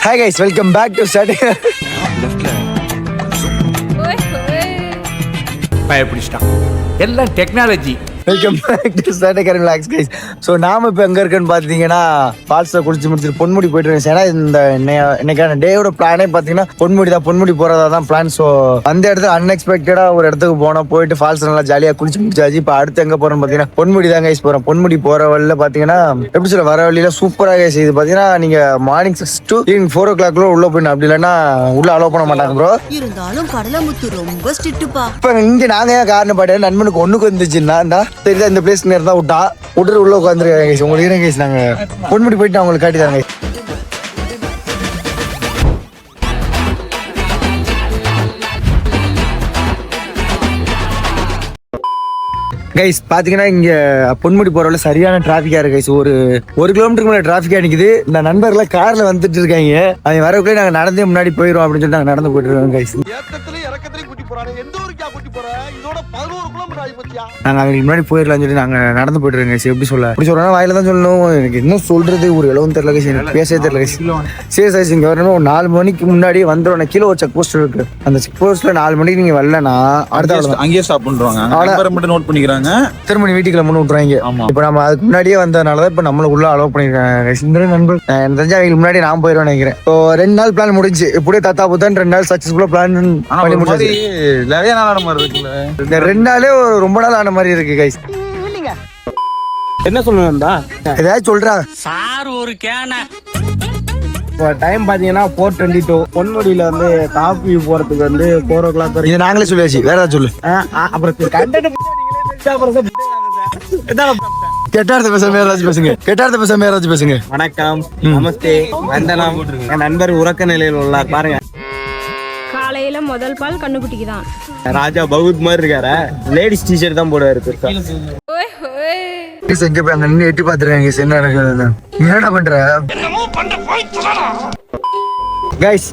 Hi guys, welcome back to Saturday. பயப்பிடிச்சிட்டான் எல்லாம் technology. Welcome back to Saturday Relax guys. So நாம இப்போ எங்கே இருக்குன்னு பார்த்தீங்கன்னா ஃபால்ஸில் குளிச்சு முடிச்சுட்டு பொன்முடி போயிட்டு இருக்கேன். ஏன்னா இந்த இன்னைக்கான டேயோட பிளானே பார்த்தீங்கன்னா பொன்முடி போகிறதா தான் பிளான். ஸோ அந்த இடத்துல அன்எக்ஸ்பெக்டடாக ஒரு இடத்துக்கு போனோம். போயிட்டு ஃபால்ஸ் நல்லா ஜாலியாக குளிச்சு முடிச்சாச்சு. இப்போ அடுத்து எங்கே போகிறோம்னு பார்த்தீங்கன்னா பொன்முடி தான் கைஸ் போகிறோம். பொன்முடி போகிற வழியில் பார்த்தீங்கன்னா எப்படி சொல்ல வர வழியில் சூப்பராக கைஸ். இது பார்த்தீங்கன்னா நீங்கள் மார்னிங் 6 to ஈவினிங் 4 o'clock உள்ளே போயிடணும். அப்படி இல்லைன்னா உள்ளே அலோவ் பண்ண மாட்டாங்க ப்ரோ. இருந்தாலும் கடலமுத்து ரொம்ப ஸ்ட்ரிக்ட்டுப்பா. இப்போ இங்கே நாங்கள் ஏன் காரணம் பாட்டு நண்பனுக்கு ஒன்றுக்கு வந்துச்சுன்னா தெரியுதா இந்த பிளேஸ் நேரம் தான் விட்டுட்டு உள்ள உட்காந்துருக்காங்க கைஸ். உங்களுக்கு இருங்க கைஸ், நாங்கள் பொன்முடி போயிட்டு நான் உங்களுக்கு காட்டி தரேன் கைஸ். பாத்தீங்கன்னா இங்க பொன்முடி போறவள்ள சரியான டிராபிக்கா இருக்கு கைஸ். ஒரு கிலோமீட்டருக்கு மேல டிராபிக்கா நிக்குது. இந்த நண்பர்கள் கார்ல வந்துட்டு இருக்காங்க. அவங்க வரக்குள்ளே நாங்க நடந்தே முன்னாடி போயிடும் அப்படின்னு சொல்லிட்டு நாங்க நடந்து போயிட்டு இருக்கோம் கைஸ். நாங்க அவங்களுக்கு முன்னாடி போயிடலாம்னு சொல்லி நாங்க நடந்து போயிட்டு இருக்கோம் கைஸ். எப்படி சொல்ல அப்படி சொல்றோம்னா வாயில தான் சொல்லணும். எனக்கு என்ன சொல்றது ஒரு இளவும் தெரியல கைஸ். எனக்கு பேசவே தெரியல கைஸ். சரி கைஸ், இங்க வரணும். ஒரு 4 மணிக்கு முன்னாடி வந்துடும். கீழே ஒரு செக் போஸ்ட் இருக்கு. அந்த செக் போஸ்ட்ல 4 மணிக்கு நீங்க வரலன்னா அடுத்த அங்கேயே ஸ்டாப் பண்றாங்க. மட்டும் நோட் பண்ணிக்கிறாங்க. திரும்ப வீட்டுக்குள்ள முன்னு விட்டுறாங்க. இப்ப நம்ம அதுக்கு முன்னாடியே வந்ததுனாலதான் இப்ப நம்மள உள்ள அலோவ் பண்ணிருக்காங்க. நண்பர் தெரிஞ்சா அவங்களுக்கு முன்னாடி நான் போயிடுவேன் நினைக்கிறேன். இப்போ 2 நாள் பிளான் முடிஞ்சு இப்படியே தத்தா புத்தான் 2 நாள் சக்சஸ்ஃபுல்லா பிளான் பண்ணி முடிச்சு. நிறைய நாள் ஆன மாதிரி இருக்குல்ல. இந்த 2 நாளே ரொம்ப நாள் ஆன மாதிரி இருக்கு கைஸ். என்ன சொல்லணும்டா ஏதாச்சும் சொல்றாங்க சார் ஒரு கேன. இப்போ டைம் பார்த்தீங்கன்னா 4:22. பொன்முடியில் வந்து டாப் வியூ போகிறதுக்கு வந்து 4 o'clock வரைக்கும். இது நாங்களே சொல்லியாச்சு. வேற ஏதாவது சொல்லு. அப்புறம் கண்டென்ட் கெட்டார்த்த பேசாம யாராச்சும் பேசுங்க. கெட்டார்த்த பேசாம யாராச்சும் பேசுங்க. வணக்கம், நமஸ்தே, வந்தனம். என் நண்பர் உறக்க நிலையில் உள்ளார் பாருங்க. காலையில முதல் பால் கண்ணுக்குட்டிக்கு தான். ராஜா பௌத் மாதிரி இருக்காரு. லேடிஸ் டிஷர்ட் தான் போடுவாரு பெருசா. எங்க போய் அங்க நின்று எட்டி பாத்துருக்காங்க. என்ன நடக்குது, என்னடா பண்ற கைஸ்?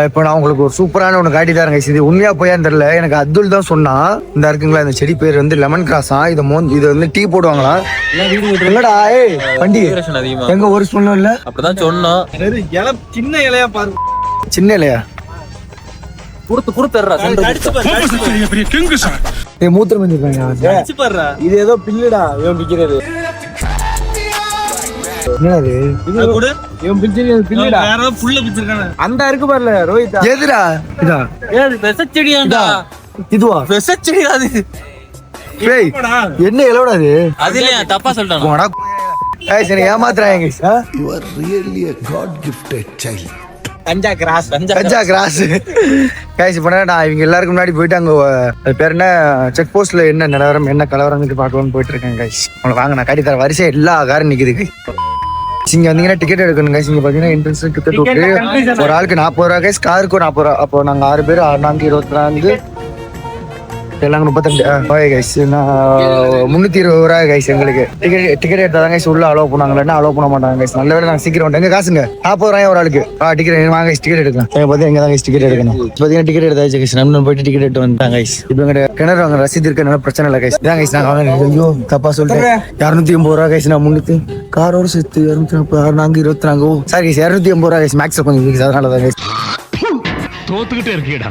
இப்போ நான் உங்களுக்கு ஒரு சூப்பரான ஒன்று காட்டி தரேன் கைஸ். இது உண்மையா போயான்னு தெரியல. எனக்கு அப்துல் தான் சொன்னா. இந்த இருக்குங்களா இந்த செடி பேர் வந்து லெமன் கிராஸா. இது வந்து டீ போடுவாங்களா? இல்லடா ஏய் வண்டி எங்க ஒரு சொன்னோம் இல்ல அப்படிதான் சொன்னோம். சின்ன இலையா பாரு. சின்ன இல்லையா கொடுத்துறா மூத்திரம் பண்ணிருக்காங்க. இது ஏதோ பில்லுடா இவன் பிக்கிறது. என்னது இவன் பில்லுடா. அந்த இருக்கு பாருல ரோஹித். எதுடா இதா விசச்செடியாண்டா. இதுவா விசச்செடி அது. ஏய் என்ன இலவடா அது? அதுல தப்பா சொல்லிட்டான். போடா ஏய் சரி ஏமாத்துறாங்க guys. You are really a God gifted child. Ganja cross guys. இப்போ நான் இவங்க எல்லாருக்கும் முன்னாடி போயிட்டு அங்கே அது பேர் என்ன செக் போஸ்ட்ல என்ன நிலவரம் என்ன கலவரம்னு பார்க்கலாம்னு போயிட்டு இருக்கேன் கைஸ். உங்களை வாங்க நான் காட்டி தரேன். வரிசை எல்லா காரும் நிக்குது கைஸ். இங்க வந்தீங்கன்னா டிக்கெட் எடுக்கணும் கைஸ். இங்க பாத்தீங்கன்னா என்ட்ரன்ஸ் டிக்கெட் விட்டு ஒரு ஆளுக்கு 40 ரூபா கைஸ். காருக்கு 40 ரூபா. அப்போ நாங்க 6 பேர் 4 24 எல்லாம் 32 கைஸ். 320 ரூபா கைஸ். எங்களுக்கு டிக்கெட் எடுத்தாதான் கைஸ் உள்ள அலோவ் பண்ணாங்களா அலோவ் பண்ண மாட்டாங்க கைஸ். நல்ல வேலை நாங்கள் சீக்கிரம் வந்துட்டோம். எங்க காசுங்க 40 ரூபாய் ஒரு ஆளுக்கு. டிக்கெட் வாங்க கைஸ். டிக்கெட் எடுக்கலாம். பார்த்தீங்கன்னா எங்க தான் கைஸ் டிக்கெட் எடுக்கணும். பார்த்தீங்கன்னா டிக்கெட் எடுத்தாச்சு கைஸ். நம்ம போயிட்டு டிக்கெட் எடுத்து வந்துட்டாங்க கைஸ். இப்போ எங்க கிணறு வாங்க ரசீது இருக்கனால பிரச்சனை இல்லை கைஸ். இதான் கைஸ் நாங்கள் வாங்க. ஐயோ தப்பா சொல்லிட்டேன். 280 ரூபா கைஸ். நான் 300 காரோட சேர்த்து 240 நாங்கள் 24 சாரி கைஸ் 280 ரூபா கைஸ். மேக்ஸ் கொஞ்சம் அதனால தான் கைஸ் தோத்துக்கிட்டே இருக்கீடா.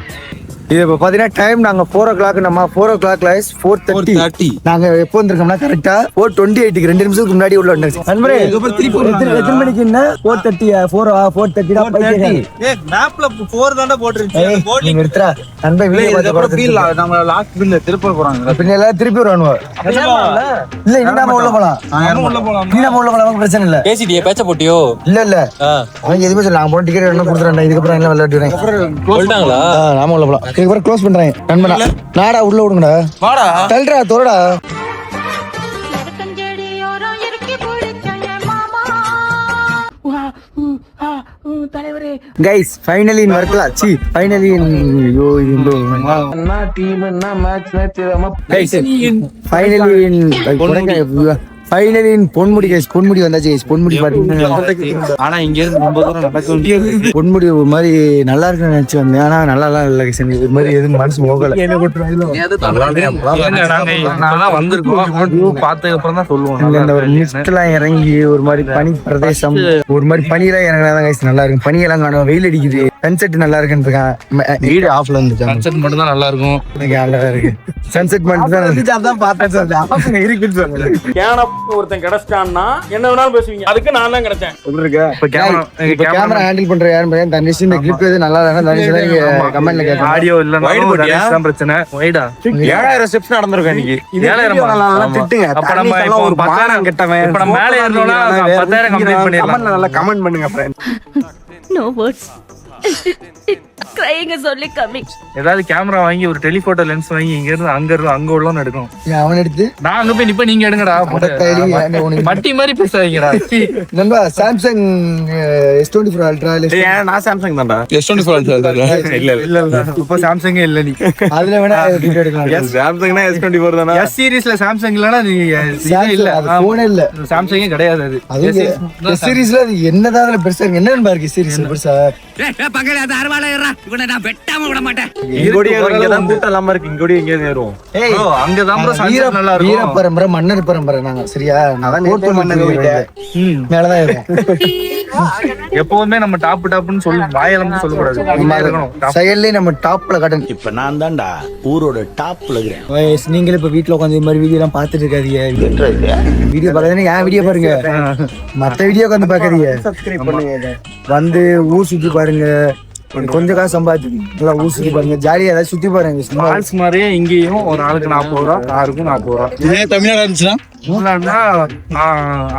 இது இப்போ பாத்தீங்கன்னா டைம் நாங்க 4 o'clock. நம்ம 4 o'clock 4:30 நாங்க எப்போ வந்திருக்கோம்னா கரெக்டா 4:28 2 நிமிஷத்துக்கு முன்னாடி உள்ள வந்தாச்சு. நண்பரே எத்தனை மணிக்கு என்ன 4:30 4:30 மேப்ல 4 தாண்டா போட்டுருச்சு. நீங்க எடுத்துறா நண்பா வீடியோ நம்ம லாஸ்ட் பில்ல திருப்ப போறாங்க. பின்ன எல்லாம் திருப்பி வருவானுவ. இல்ல இனிமே உள்ள போலாம். நீங்க உள்ள போலாம் பிரச்சனை இல்ல. பேசிட்டியே பேச்ச போட்டியோ? இல்ல அவங்க எதுவுமே சொல்ல. நாங்க போன டிக்கெட் என்ன கொடுத்துறேன். இதுக்கப்புறம் எல்லாம் விளையாடுறேன் சொல்லிட்டாங்களா? நாம உள்ள போலாம். இதுக்கப்புறம் க்ளோஸ் பண்றேன். நண்பனா நாடா உள்ள விடுங்கடா. வாடா தள்ளுடா தோறடா. Guys finally in Varkala. See finally in yo இந்தோ அண்ணா டீம் என்ன match guys finally in finally Ponmudi guys, Ponmudi வந்தாச்சு கைஸ். பொன்முடி பாத்தீங்கன்னா ஆனா இங்க இருந்து ரொம்ப தூரம் நடக்க பொன்முடி ஒரு மாதிரி நல்லா இருக்குன்னு நினைச்சு வந்தேன். ஆனா நல்லாலாம் இல்லை கைஸ். எனக்கு இது மாதிரி எதுவும் மனசு போகல. வந்திருக்கோம் பார்த்ததுக்கு அப்புறம் தான் சொல்லுவோம். இந்த ஒரு மிஸ்ட்லாம் இறங்கி ஒரு மாதிரி பனி பிரதேசம், ஒரு மாதிரி பனியெல்லாம் இறங்கினாதான் கைஸ் நல்லா இருக்கும். பனியெல்லாம் காணும், வெயில் அடிக்குது, சன்செட் நல்லா இருக்குன்னு இருக்கான். வீடு ஆஃப்ல இருந்துச்சு, சன்செட் மட்டும் தான் நல்லா இருக்கும். நல்லா இருக்கு. சன்செட் மட்டும் தான் பார்த்தேன் இருக்குன்னு சொன்னேன். ஒருத்தன் கிடைச்சிட்டான்னா என்ன வேணாலும் பேசுவீங்க, அதுக்கு நான் தான் கிடைச்சேன். இப்ப கேமரா ஹேண்டில் பண்ற யாரும் பாருங்க. தனிஷ் இந்த கிளிப் எது நல்லா இல்லைன்னா தனிஷ் தான் நீங்க கமெண்ட்ல கேட்கணும். ஆடியோ இல்ல பிரச்சனை. வைடா 7000 ஸ்டெப்ஸ் நடந்திருக்கும் இன்னைக்கு. 7000 திட்டுங்க. அப்ப நம்ம இப்போ ஒரு 10,000 கெட்டவன். இப்ப நம்ம மேல ஏறணும்னா 10,000 கம்ப்ளீட் பண்ணிடலாம். நல்லா கமெண்ட் பண்ணுங்க ஃப்ரெண்ட். No words. கிரைங்க சொல்லி கம்மி. ஏதாவது கேமரா வாங்கி ஒரு டெலிபோட்டோ லென்ஸ் வாங்கி இங்க இருந்து அங்க உள்ள எடுக்கணும். அவன் எடுத்து நான் அங்க போய் நிப்ப, நீங்க எடுங்கடா. மட்டி மாதிரி பேசாதீங்கடா. நண்பா சாம்சங் S24 அல்ட்ரா நான் சாம்சங் தான்டா. S24 அல்ட்ரா இல்ல இப்ப சாம்சங்கே இல்ல. நீ அதுல வேணா வீடியோ எடுக்கலாம். சாம்சங்னா S24 தானா? S சீரிஸ்ல சாம்சங் இல்லனா நீ இல்ல. போனே இல்ல, சாம்சங்கே கிடையாது. அது அது S சீரிஸ்ல அது என்னதான் அதுல பெருசா இருக்கு. என்னன்னு பாருங்க சீரிஸ்ல பெருசா. பக்கத்துல அது அறுவாலை ஏறா, இவனை நான் வெட்டாம விட மாட்டேன். இங்கோடி இங்க தான் கூட்டம் இல்லாம இருக்கு. இங்கோடி எங்க ஏறுவோம். ஏய் அங்க தான் ப்ரோ சன்செட் நல்லா இருக்கும். வீர பரம்பரை, மன்னர் பரம்பரை நாங்க. சரியா? நான் கோட்டை மன்னர் வீடு மேல தான் இருக்கோம். எப்பவுமே நம்ம டாப்னு சொல்லி வாயலம்னு சொல்ல கூடாது. செயல்ல நம்ம டாப்ல காட்டணும். இப்ப நான் தான்டா ஊரோட டாப்ல இருக்கிறேன். நீங்களே இப்ப வீட்டுல உட்காந்து இந்த மாதிரி வீடியோ எல்லாம் பாத்துட்டு இருக்காதீங்க. வீடியோ பாக்காதீங்க, என் வீடியோ பாருங்க. மத்த வீடியோ உட்காந்து பாக்காதீங்க. சப்ஸ்கிரைப் பண்ணுங்க. வந்து ஊர் சுத்தி பாருங்க. கொஞ்சம் காசு சம்பாதிச்சு நல்லா ஊர் சுத்தி பாருங்க. ஜாலியா ஏதாவது சுத்தி பாருங்க. ஃபால்ஸ் மாதிரியே இங்கேயும் ஒரு ஆளுக்கு 40 ரூபா, காருக்கும் 40 ரூபா. இதே தமிழ்நாடு இருந்துச்சுன்னா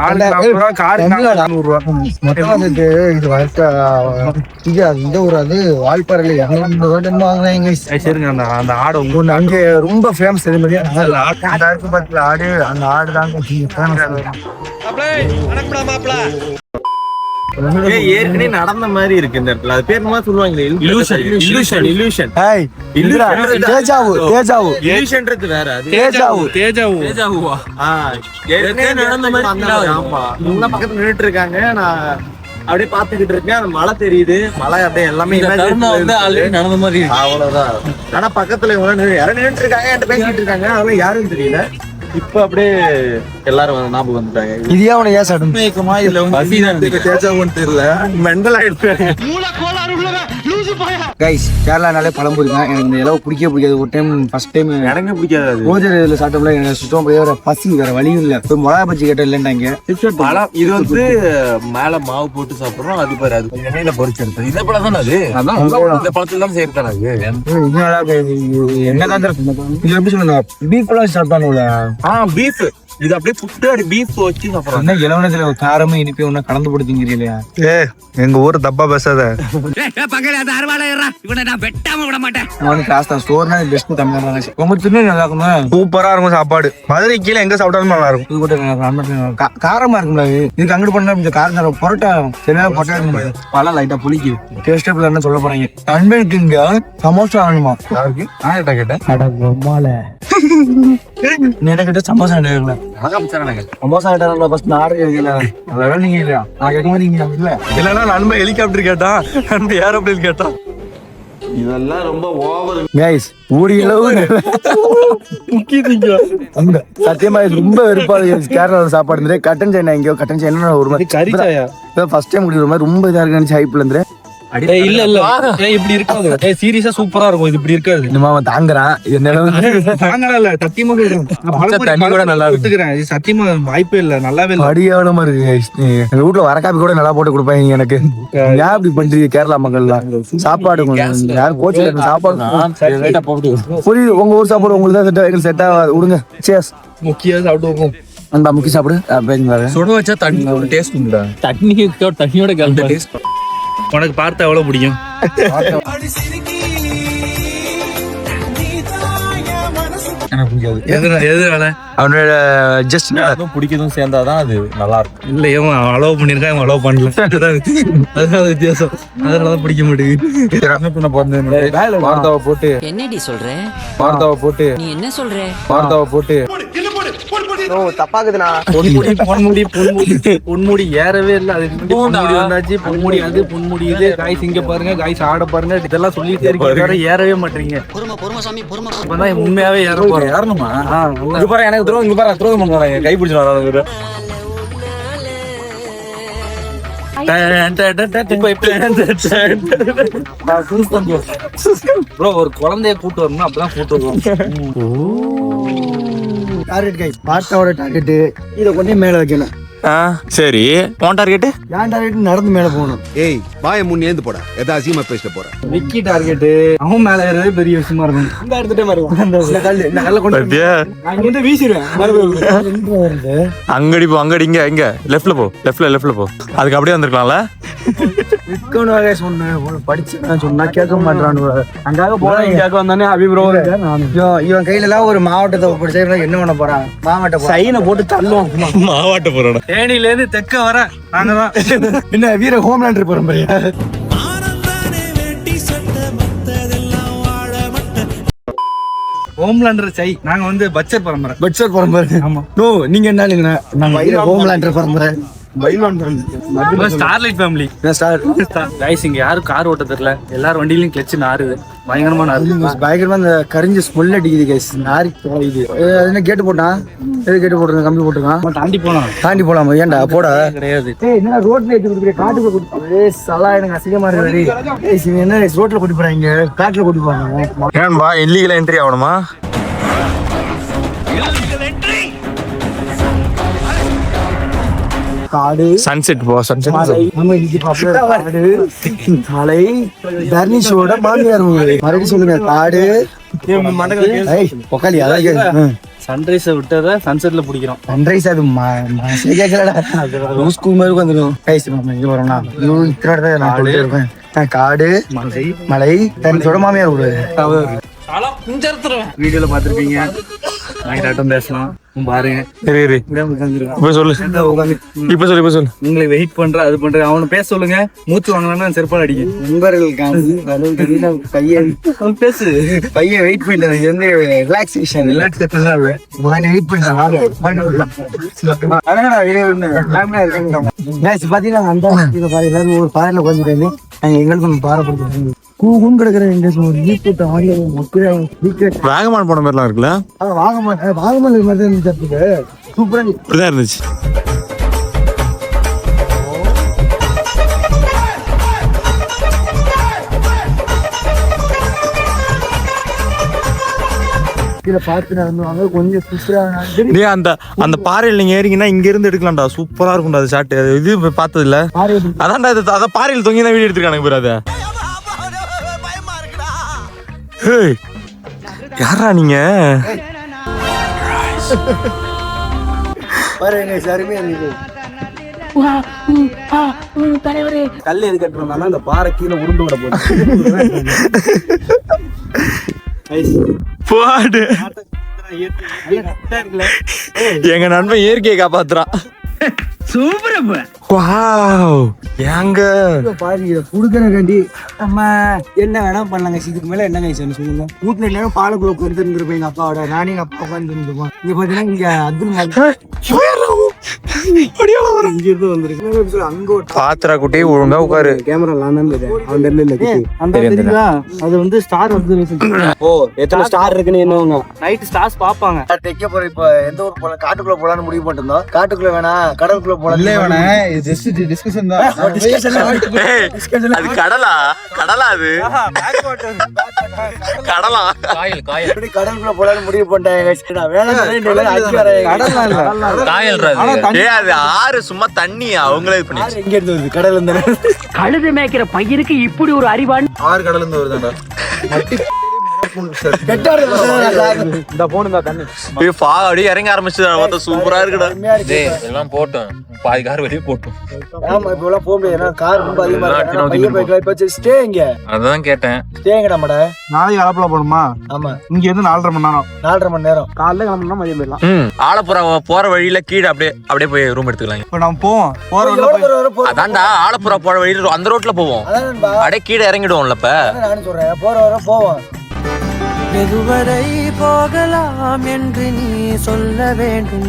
ஆளுக்கு 40 ரூபா, காருக்கு 400 ரூபா. மொத்தமா சேர்த்து இது வாழ்க்கை இது இந்த ஒரு அது வால்பாறையில 200 வாங்குறாங்க. சரிங்க. அந்த ஆடு ஒண்ணு அங்க ரொம்ப ஃபேமஸ். அதே மாதிரி ஆடு, அந்த ஆடு தாங்க ஏற்கனவே நடந்த மாதிரி இருக்கு இந்த இடத்துல. அது பேர் என்ன சொல்லுவாங்க? இல்யூஷன். ஏய் இல்லடா, தேஜாவு இல்யூஷன்றது வேற. அது தேஜாவுவா? ஏற்கனவே நடந்த மாதிரி. ஆமா, இவங்க பக்கத்துல நின்னுட்டு இருக்காங்க. நான் அப்படியே பாத்துக்கிட்டு இருக்கேன். அந்த மலை தெரியுது. மலை அப்படியே எல்லாமே நடந்த மாதிரி. அவ்வளவுதான். ஆனா பக்கத்துல இவங்க யாரும் நின்னுட்டு இருக்காங்க, என்கிட்ட பேசிட்டு இருக்காங்க. அதெல்லாம் யாரும் தெரியல. இப்ப அப்படியே எல்லாரும் ஞாபகம் வந்துட்டாங்க. இது அவனை ஏன் சடன் தெரியல. மெண்டல் ஆயிடுச்சு. கைஸ், கேரளானாலே பழம்புரி தான். எனக்கு இந்த இலவு பிடிக்காது. ஒரு டைம் ஃபர்ஸ்ட் டைம் எனக்கு பிடிக்காது. கோஜரில் சாப்பிட்டோம்ல, எனக்கு சுத்தம் வேற பசி, வேற வழியும் இல்லை. போய் மிளகா பச்சி கேட்ட இல்லைன்னாங்க. இது வந்து மேல மாவு போட்டு சாப்பிடுறோம். அது பாரு, அது எண்ணெயில பொரிச்செடுத்து. இந்த பழம் தானே அது? இந்த பழத்துல தான் செய்யறதானே அது? என்னதான் இது எப்படி சொல்லுங்க, பீஃப் எல்லாம் சாப்பிட்டானுல. பீஃப். இது அப்படியே புட்டு அப்படி பீஃப் வச்சு சாப்பிடுறோம். என்ன இலவனத்துல காரமும் இனிப்பே ஒண்ணு கலந்து படுத்தீங்க. எங்க ஊரு தப்பா பேசாத. பக்கத்துல அது அறுவாலை ஏறா, இவனை நான் வெட்டாம விட மாட்டேன். அவனுக்கு காசு தான். ஸ்டோர்னா பெஸ்ட் தமிழ்நாடு. உங்க திருநெல்வேலி நல்லா இருக்குமா? சூப்பரா இருக்கும் சாப்பாடு. மதுரை கீழே எங்க சாப்பிட்டாலும் நல்லா இருக்கும். இது கூட காரமா இருக்கும்ல. இதுக்கு அங்கிட்டு பண்ணா கொஞ்சம் காரம். பொரோட்டா சரியா பொரோட்டா பழம் லைட்டா புளிக்கு. டேஸ்டே என்ன சொல்ல போறாங்க. நண்பனுக்கு இங்க சமோசா வேணுமா? யாருக்கு? நான் கேட்டேன். என்ன கேட்ட சமோசா கேட்கல. சமோசா கேட்டா ஃபர்ஸ்ட் நான் ஆர்டர் கேட்கல. அதெல்லாம் நீங்க இல்லையா? நான் கேட்கும்போது நீங்க இல்ல. இல்லன்னா நண்பன் ஹெலிகாப்டர் கேட்டா, நண்பன் ஏரோப்ளேன் கேட்டா. இதெல்லாம் ரொம்ப ஓவர். கைஸ், ஊடியளவு அங்க சத்தியமா இது ரொம்ப வெறுப்பாது. கேரளால சாப்பாடு இருந்தே கட்டன் சைனா எங்கேயோ கட்டன் சைனா ஒரு மாதிரி கறி சாயா ஃபர்ஸ்ட் டைம் குடிக்கிற மாதிரி ரொம்ப இதா இருக்கு. ஹைப்ல இருந்து இல்ல இப்படி இருக்காது. சீரியஸா சூப்பரா இருக்கும். இது இப்படி இருக்காது. இந்த மாவன் தாங்குறான். தாங்கல இல்ல, சத்தியமா தண்ணி கூட நல்லா எடுத்துக்கிறேன். சத்தியமா வாய்ப்பே இல்ல, நல்லாவே இல்ல. அடியானமா இருக்கு. எங்க வீட்டுல வரக்காப்பி கூட நல்லா போட்டு கொடுப்பாங்க எனக்கு. ஏன் இப்படி பண்றீங்க கேரளா மக்கள்லாம்? சாப்பாடு யாரும் கோச்சு சாப்பாடு புரியுது. உங்க ஊர் சாப்பாடு உங்களுக்கு தான் செட் ஆகும். செட் ஆகாது. விடுங்க. சேஸ் முக்கியம் சாப்பிடுவோம். அந்த முக்கிய சாப்பிடு. சுட வச்சா தண்ணி ஒரு டேஸ்ட் உண்டா? தண்ணியோட கலந்த டேஸ்ட் உனக்கு பார்த்தா எவ்வளவு பிடிக்கும்? எதுனால? அவனோட ஜஸ்ட் பிடிக்கதும் சேர்ந்தாதான் அது நல்லா இருக்கும். இல்ல இவன் அலோவ் பண்ணிருக்கான், இவன் அலோவ் பண்ணல. அதுதான் வித்தியாசம். அதனாலதான் பிடிக்க மாட்டேங்குது. வார்த்தாவை போட்டு என்னடி சொல்ற? வார்த்தாவை போட்டு நீ என்ன சொல்ற? வார்த்தாவை போட்டு தப்பாக்குதுண்ணா. பொன்முடி ஏறவே இல்ல. அது பொன்முடி வந்தாச்சு, பொன்முடி அது, பொன்முடி இது. காய்ஸ் இங்க பாருங்க, காய்ஸ் ஆட பாருங்க, இதெல்லாம் சொல்லிட்டே இருக்கீங்க, ஏறவே மாட்டீங்க. இப்பதான் உண்மையாவே ஏற போறோம். ஏறணுமா? இங்க பாரு, எனக்கு துரோகம், இங்க பாரு துரோகம் பண்றாங்க, கை பிடிச்சு வராங்க. ப்ரோ, ஒரு குழந்தைய கூட்டு வரணும், அப்பதான் கூட்டு வருவோம். டார்கெட் கைஸ், பார்த்தாவோட டார்கெட் இதை கொண்டே மேல வைக்கணும். சரி, உன் டார்கெட்? ஏன் டார்கெட் நடந்து மேல போகணும். ஏய் வாய முன் ஏந்து போடா, எதா அசிங்கமா பேசிட்டு போற. விக்கி டார்கெட் அவன் மேல ஏறவே பெரிய விஷயமா இருக்கும். இந்த இடத்துட்டே வருவான். இந்த கல்ல கொண்டு நான் இங்க வந்து வீசிடுவேன். அங்கடி போ, அங்கடி, இங்க லெஃப்ட்ல போ, லெஃப்ட்ல போ. அதுக்கு அப்படியே வந்திருக்கலாம்ல. படிச்சு சொன்னா கேட்க மாட்டான். அங்காக போனா இங்காக வந்தானே அபிப்ரோ. இவன் கையில எல்லாம் ஒரு மாவட்டத்தை படிச்சா என்ன பண்ண போறான்? மாவட்ட சைனை போட்டு தள்ளுவோம். மாவாட்ட போறோம். தேனில இருந்து தெக்க வர நாங்க தான். என்ன வீர ஹோம்லேண்டர் பரம்பரையா? ஹோம்லேண்டர் சை, நாங்க வந்து பட்ஜெட் பரம்பரை. பட்சர் பரம்பரை. ஆமா. நோ, நீங்க என்ன இல்லைங்கண்ணா, நாங்க ஹோம்லேண்டர் பரம்பரை. Starlight family. கைஸ், இங்க யாரும் கார் ஓட்ட தெரியல, எல்லாரும் வண்டியிலயும் கிளச்சு நாறுது, பயங்கரமா நாறுது. பயங்கரமா அந்த கரிஞ்ச ஸ்மெல் அடிக்குது கைஸ், நாரி போகுது. என்ன கேட்டு போட்டான்? எது கேட்டு போட்டுருங்க? கம்பி போட்டுருக்கான். தாண்டி போலாமா? ஏன்டா போட கிடையாது. என்ன ரோட்ல ஏற்றி கொடுக்குற, காட்டுக்குள்ள கூட்டி சலா, எனக்கு அசிங்கமா இருக்கு. என்ன ரோட்ல கூட்டி போறாங்க, காட்டுல கூட்டி போறாங்க. ஏன்பா இல்லீகல் என்ட்ரி ஆகணுமா? காடு, சன்செட் போ, சன்செட். நம்ம இன்னைக்கு காடு, மலை, தர்னிஷோட மாமியார் மறுபடியும் சொல்லுங்க. காடு, பொக்காளி, அதான் சன்ரைஸ விட்டத சன்செட்ல பிடிக்கிறோம். சன்ரைஸ் அது கேட்கலடா, ஸ்கூல் மாதிரி வந்துடும். இங்க வரோம்னா இத்தனை நான் சொல்லிட்டு இருப்பேன். காடு, மலை, தர்னிஷோட மாமியார் ஊரு. வீடியோல பாத்துருப்பீங்க. நாங்க பேசலாம் பாருங்க. இப்ப சொல்லு. உங்களை வெயிட் பண்ற, அது பண்ற, அவனை பேச சொல்லுங்க. மூச்சு வாங்கினா செருப்பால் அடிக்க. பேசு பையன் வெயிட் பண்ணிட்டு எந்த ரிலாக்ஸேஷன் வெயிட் பாத்தீங்கன்னா எல்லாரும் ஒரு பாறையில உட்காந்துட்டு எங்களுக்கு ஒன்று பாறை கொடுத்துருக்காங்க. கூகுன்னு கிடக்குற வேகமான போன மாதிரிலாம் இருக்குல்ல. வாகமான் மாதிரி இருந்துச்சு. சூப்பரா இருந்துச்சு. அந்த பாறையில் நீங்க ஏறிங்கன்னா இங்க இருந்து எடுக்கலாம்டா, சூப்பரா இருக்கும்டா அது ஷாட். இது பார்த்தது இல்ல. அதான்டா அத பாறையில் தொங்கி தான் வீடியோ எடுத்துருக்கானுங்க பேர். அத யாரா நீங்க? கல் எது கட்டுறோம்னா அந்த பாறை கீழே உருண்டு விட போடு. எங்க நண்பன் இயற்கையை காப்பாத்துறான். சூப்பர். ஏங்க குடுக்கறக்காண்டி நம்ம என்ன வேணா பண்ணலாங்க. இதுக்கு மேல என்ன கைஸ் சொல்லுங்க. வீட்டுல எல்லாரும் பாலக்குள்ள கொடுத்துருப்பேன் எங்க அப்பாவோட. நானே எங்க அப்பா உட்காந்துருப்போம். இங்க பாத்தீங்கன்னா இங்க பாத்திரா குட்டி ஒழுங்கா உட்காரு. கேமரா அது வந்து ஸ்டார் எத்தனை ஸ்டார் இருக்குன்னு என்னவங்க நைட் ஸ்டார்ஸ் பாப்பாங்க. தைக்க போற. இப்ப எந்த ஊர் போல, காட்டுக்குள்ள போலான்னு முடிவு பண்ணிருந்தோம். காட்டுக்குள்ள வேணா, கடலுக்குள்ள போலாம். இல்ல வேணா, ஜஸ்ட் டிஸ்கஷன் தான். அது கடலா? கடலா அது? கடலா? கடலுக்குள்ள போலான்னு முடிவு பண்ணிட்டாங்க. அது ஆறு சும்மா தண்ணி அவங்களே பண்ணி. எங்க இருந்து வருது? கடல்ல இருந்து. கழுது மேய்க்கிற பையனுக்கு இப்படி ஒரு அறிவான். ஆறு கடல்ல இருந்து வருதாடா. இறங்க ஆரம்பிச்சு சூப்பரா இருக்குடா. எல்லாம் போட்டோம், பாதி கார் வெளியே போட்டோம். ஆமா, இப்ப எல்லாம் போக முடியாது. கார் ரொம்ப அதிகமா இருக்கு. ஸ்டே இங்க. அதான் கேட்டேன். ஸ்டேங்கடா மட. நாளைக்கு ஆலப்புழா போகணுமா? ஆமா, இங்க இருந்து 4.5 மணி நேரம். 4.5 மணி நேரம். காலைல கிளம்புனா மதியம் போயிடலாம். ஆலப்புறா போற வழியில கீழே அப்படியே போய் ரூம் எடுத்துக்கலாம். இப்ப நம்ம போவோம். அதான்டா ஆலப்புறா போற வழியில அந்த ரோட்ல போவோம். அப்படியே கீழே இறங்கிடுவோம்ல. இப்ப நானும் சொல்றேன், போற வர போவோம். எதுவரை போகலாம் என்று நீ சொல்ல வேண்டும்.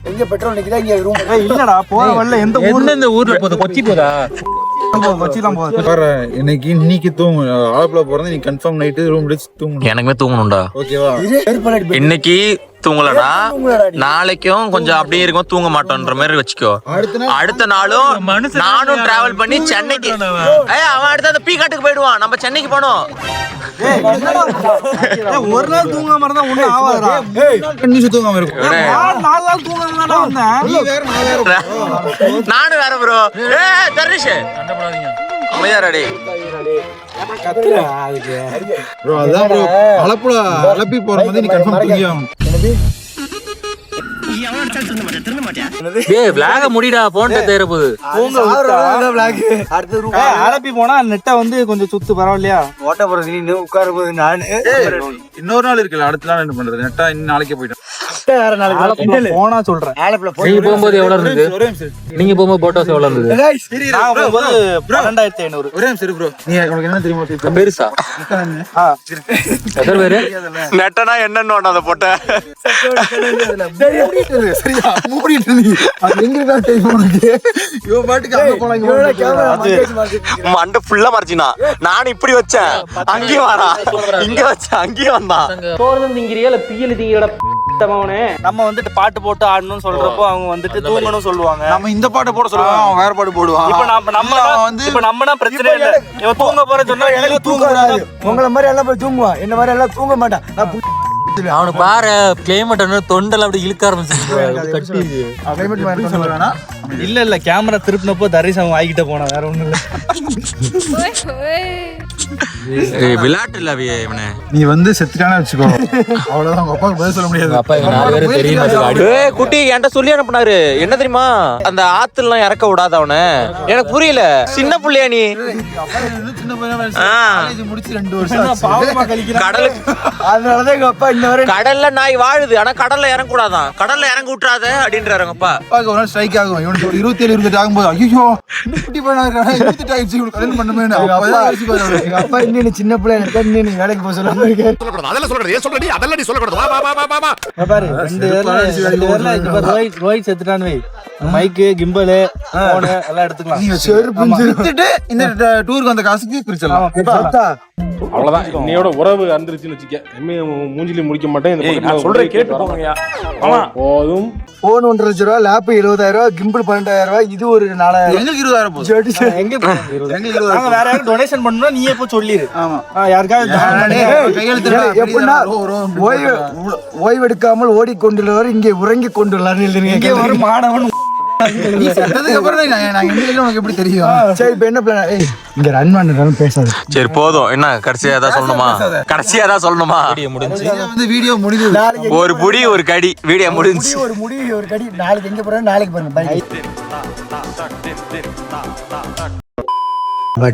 எங்க பெட்ரோல் நிக்குதா இங்க ரூம் இல்லடா போற வழில எந்த ஊர்ல இந்த ஊர்ல போகுது கொச்சி போதா வச்சுதான் போகுது. இன்னைக்கு தூங்கு ஆலப்புழா போறது நீ கன்ஃபார்ம் நைட்டு ரூம் எடுத்து தூங்கணும். எனக்குமே தூங்கணும்டா. ஓகேவா? இன்னைக்கு தூங்கலடா நாளைக்கும் கொஞ்சம் அப்படியே இருக்கும் தூங்க மாட்டோன்ற மாதிரி வச்சுக்கோ. அடுத்த நாளும் நானும் டிராவல் பண்ணி சென்னைக்கு அவன் அடுத்த அந்த பீகாட்டுக்கு போயிடுவான். நம்ம சென்னைக்கு போனோம். ஒரு நாள் தூங்காம இருந்தா ஒண்ணும் ஆகாதுடா. நிமிஷம் தூங்காம இருக்கும். 4 நாள் தூங்காம தானே வந்தேன். நானும் வேற ப்ரோ. தர்னிஷ் அமையாரடி ப்ரோ அதான் ப்ரோ ஆலப்புழா அலப்பி போற மாதிரி நீ கன்ஃபார்ம் தூங்கி ஆகணும். முடிடா போன் தேர போகுது. ஆலப்பி போனா நெட்டை வந்து கொஞ்சம் சுத்து பரவாயில்லையா? ஓட்ட போறது நீ உட்கார போது நானு இன்னொரு நாள் இருக்குல்ல, அடுத்த நாள் என்ன பண்றது? நெட்டா இன்னும் நாளைக்கே போயிட்டோம். போனா சொல்றேன். நீங்க போகும்போது எவ்வளவு இருந்தது? நீங்க போகும்போது போட்டோஸ் எவ்வளவு இருந்தது? 12,500. ஒரே நிமிஷம் ப்ரோ. நீ உனக்கு என்ன தெரியுமா? பெருசா எத்தனை பேரு நெட்டனா என்னன்னு அந்த போட்ட சரியா மூடிட்டு நீ அது எங்க தான் தெரியும் உனக்கு? இவன் பாட்டுக்கு அங்க போலாம். மண்டை ஃபுல்லா மறைச்சினா. நானும் இப்படி வச்சேன், அங்கேயும் வாடா, இங்க வச்சேன், அங்கேயும் வந்தான். நம்ம வந்துட்டு பாட்டு போட்டு ஆடணும்னு சொல்றப்போ அவங்க வந்துட்டு தூங்கணும் சொல்லுவாங்க. நம்ம இந்த பாட்டை போட சொல்லுவாங்க, அவன் வேற பாட்டு போடுவான். இப்ப நம்ம பிரச்சனை இல்ல. இவன் தூங்க போற சொன்னா எனக்கு தூங்க வராது. உங்களை மாதிரி எல்லாம் போய் தூங்குவான், என்ன மாதிரி எல்லாம் தூங்க மாட்டான். அவனுக்கு பாரு கிளைமேட் தொண்டல் அப்படி இழுக்க ஆரம்பிச்சு. இல்ல கேமரா திருப்பினப்போ தரிசனம் வாங்கிட்ட போனா வேற ஒண்ணும் இல்ல. விளையாட்டு இல்ல இவனே. நீ வந்து செத்துட்டானே வச்சுக்கோ, அவ்வளவுதான். உங்க அப்பாவுக்கு பதில் சொல்ல முடியாது. அப்பா இவன் 4 பேரும் தெரியும். குட்டி என்கிட்ட சொல்லி அனுப்புனாரு. என்ன தெரியுமா? அந்த ஆத்துல எல்லாம் இறக்க விடாத அவனை. எனக்கு புரியல. சின்ன புள்ளையா நீ? சின்ன பையன் முடிச்சு 2 வருஷம் பாவமா கழிக்கிறான். கடலுக்கு அதனாலதான் எங்க அப்பா இன்ன வரை கடல்ல நாய் வாழுது, ஆனா கடல்ல இறங்க கூடாதான். கடல்ல இறங்க விட்டுறாத அப்படின்றாரு எங்க அப்பா. அப்பாவுக்கு ஒரு நாள் ஸ்ட்ரைக் ஆகும். இவனுக்கு 27 28 ஆகும்போது ஐயோ குட்டி பையனா இருக்கானே, 28 ஆயிடுச்சு, இவனுக்கு கல்யாணம் பண்ணுமே. எங்க அப்பா இன்னும் சின்ன பிள்ளை இருக்கா, இன்னும் வேலைக்கு போக சொல்லாம இருக்காரு. அதெல்லாம் சொல்றது ஏன் சொல்றடி? அதெல்லாம் நீ சொல்லக்கூடாது. வா வா வா வா வா. பாரு 2 பேர்ல இப்ப ரோஹித் செத்துட்டான்னு வை, மைக்கு கிம்பல் போன் எல்லாம் எடுத்துக்கலாம். இந்த டூருக்கு வந்த காசுக்கு பிரிச்சலாம். அவ்வளவுதான். இன்னையோட உறவு அந்திருச்சுன்னு வச்சுக்க. மூஞ்சிலி முடிக்க மாட்டேன். சொல்றேன் கேட்டு போங்கயா. போதும். போன் 1.5 லட்சம் ரூபாய், லேப் 70,000, கிம்பிள் 12,000, இது ஒரு 4,000. எங்களுக்கு 20,000 போகுது. எங்க வேற யாரும் டொனேஷன் பண்ணணும், நீயே போய் சொல்லிரு. யாருக்காவது எப்படின்னா ஓய்வு எடுக்காமல் ஓடிக்கொண்டுள்ளவர் இங்கே உறங்கி கொண்டுள்ளார். இங்கே ஒரு மாணவன் நீ செத்ததுக்கு அப்புறம் நாங்க உனக்கு எப்படி தெரியும்? சரி இப்ப என்ன பிளான்? இங்க ரன் பண்ணாலும் பேசாது. சரி போதும். என்ன கடைசியா ஏதாவது சொல்லணுமா? கடைசியா ஏதாவது சொல்லணுமா? வீடியோ முடிஞ்சு ஒரு புடி ஒரு கடி வீடியோ முடிஞ்சு. ஒரு முடி ஒரு கடி. நாளைக்கு எங்க போறோம்? நாளைக்கு பாருங்க.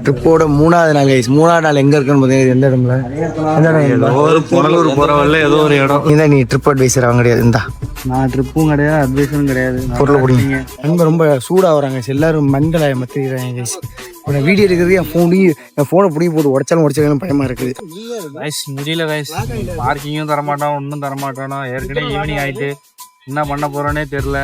ட்ரிப்போட 3வது நாள் கைஸ். 3வது நாள் எங்க இருக்குன்னு பாத்தீங்கன்னா எந்த இடம்ல? ஒரு புனலூர் போற வழில ஏதோ ஒரு இடம். இந்த நீ ட்ரிப் அட்வைசர் அவங்க கிடையாது. இந்த நான் ட்ரிப்பும் கிடையாது, அட்வைஸும் கிடையாது. பொருள் பிடிங்க. நண்பர் ரொம்ப சூடா வராங்க. எல்லாரும் மண்களை மத்திக்கிறாங்க கைஸ். இப்போ வீடியோ எடுக்கிறது என் ஃபோனை பிடிக்க போது உடச்சாலும் பயமா இருக்குது. கைஸ் முடியல கைஸ். பார்க்கிங்கும் தரமாட்டான், ஒன்றும் தரமாட்டானோ. ஏற்கனவே ஈவினிங் ஆயிட்டு என்ன பண்ண போறோன்னே தெரியல.